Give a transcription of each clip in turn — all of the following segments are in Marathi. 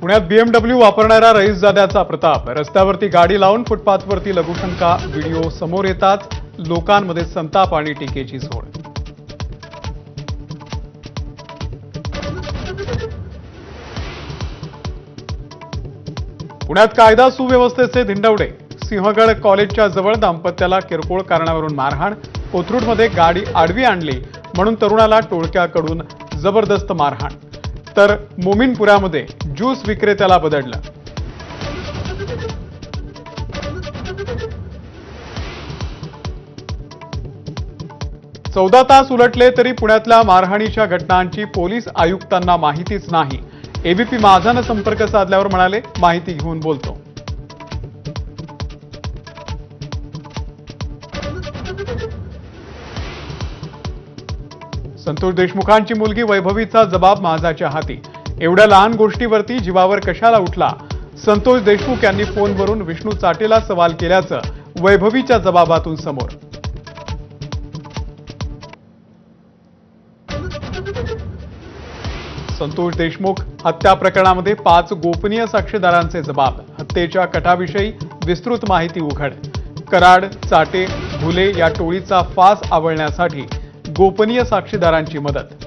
पुण्यात BMW वापरणाऱ्या रईसजाद्याचा प्रताप। रस्त्यावरती गाडी लावून फुटपाथवरती लघुशंका व्हिडिओ समोर येतात। लोकांमध्ये संताप आणि टीकेची झोड। पुण्यात कायदा सुव्यवस्थेचे धिंडवडे। सिंहगड कॉलेजच्या जवळ दाम्पत्याला किरकोळ कारणावरून मारहाण। कोथरूडमध्ये गाडी आडवी आणली म्हणून तरुणाला टोळक्याकडून जबरदस्त मारहाण। तर मोमीनपुरामध्ये ज्यूस विक्रेत्याला बदडलं। चौदा तास उलटले तरी पुण्यातल्या मारहाणीच्या घटनांची पोलीस आयुक्तांना माहितीच नाही। एबीपी माझानं संपर्क साधल्यावर म्हणाले, माहिती घेऊन बोलतो। संतोष देशमुखांची मुलगी वैभवीचा जबाब माझाच्या हाती। एवढ्या लहान गोष्टीवरती जीवावर कशाला उठला? संतोष देशमुख यांनी फोनवरून विष्णू चाटेला सवाल केल्याचं वैभवीच्या जबाबातून समोर। संतोष देशमुख हत्या प्रकरणामध्ये 5 गोपनीय साक्षीदारांचे जबाब। हत्येच्या कटाविषयी विस्तृत माहिती उघड। कराड, चाटे, घुले या टोळीचा फास आवळण्यासाठी गोपनीय साक्षीदारांची मदत।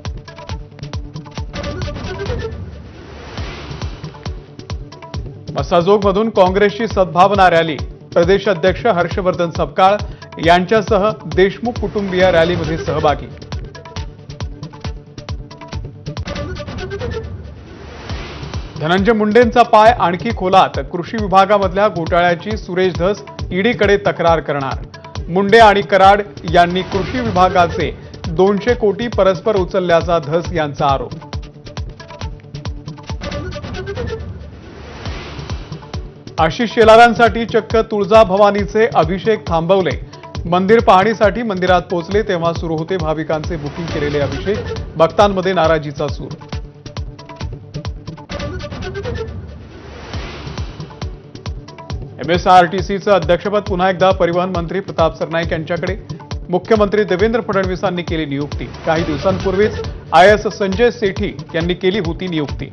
मसाजोगमधून काँग्रेसची सद्भावना रॅली। प्रदेश अध्यक्ष हर्षवर्धन सपकाळ यांच्यासह देशमुख कुटुंबीय रॅलीमध्ये सहभागी। धनंजय मुंडेंचा पाय आणखी खोलात। कृषी विभागामधल्या घोटाळ्याची सुरेश धस ईडीकडे तक्रार करणार। मुंडे आणि कराड यांनी कृषी विभागाचे 200 कोटी परस्पर उचलल्याचा धस यांचा आरोप। आशिष शेलारांसाठी चक्क तुळजाभवानीचे अभिषेक थांबवले। मंदिर पाहणीसाठी मंदिरात पोहोचले तेव्हा सुरू होते भाविकांचे बुकिंग केलेले अभिषेक। भक्तांमध्ये नाराजीचा सूर। MSRTCचं अध्यक्षपद पुन्हा एकदा परिवहन मंत्री प्रताप सरनाईक यांच्याकडे। मुख्यमंत्री देवेंद्र फडणवीसांनी केली नियुक्ती। काही दिवसांपूर्वीच IAS संजय सेठी यांनी केली होती नियुक्ती।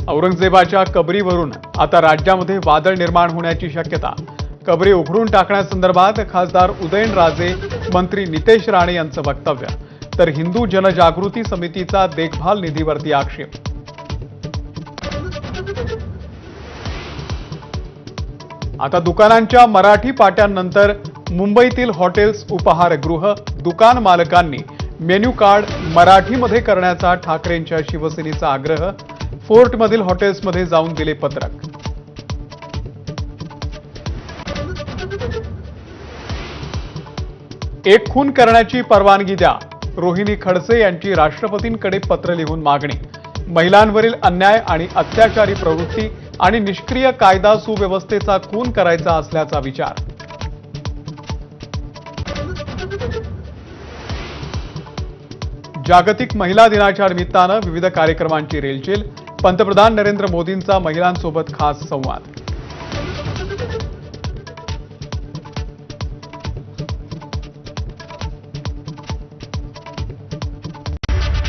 औरंगजेबाच्या कबरीवरून आता राज्यामध्ये वादळ निर्माण होण्याची शक्यता। कबरी उघडून टाकण्यासंदर्भात खासदार उदयनराजे, मंत्री नितेश राणे यांचं वक्तव्य। तर हिंदू जनजागृती समितीचा देखभाल निधीवरती आक्षेप। आता दुकानांच्या मराठी पाट्यांनंतर मुंबईतील हॉटेल्स, उपहारगृह, दुकान मालकांनी मेन्यू कार्ड मराठीमध्ये करण्याचा ठाकरेंच्या शिवसेनेचा आग्रह। फोर्टमधील हॉटेल्समध्ये जाऊन दिले पत्रक। एक खून करण्याची परवानगी द्या। रोहिणी खडसे यांची राष्ट्रपतींकडे पत्र लिहून मागणी। महिलांवरील अन्याय आणि अत्याचारी प्रवृत्ती आणि निष्क्रिय कायदा सुव्यवस्थेचा खून करायचा असल्याचा विचार। जागतिक महिला दिनाच्या निमित्तानं विविध कार्यक्रमांची रेलचेल। पंतप्रधान नरेंद्र मोदींचा महिलांसोबत खास संवाद।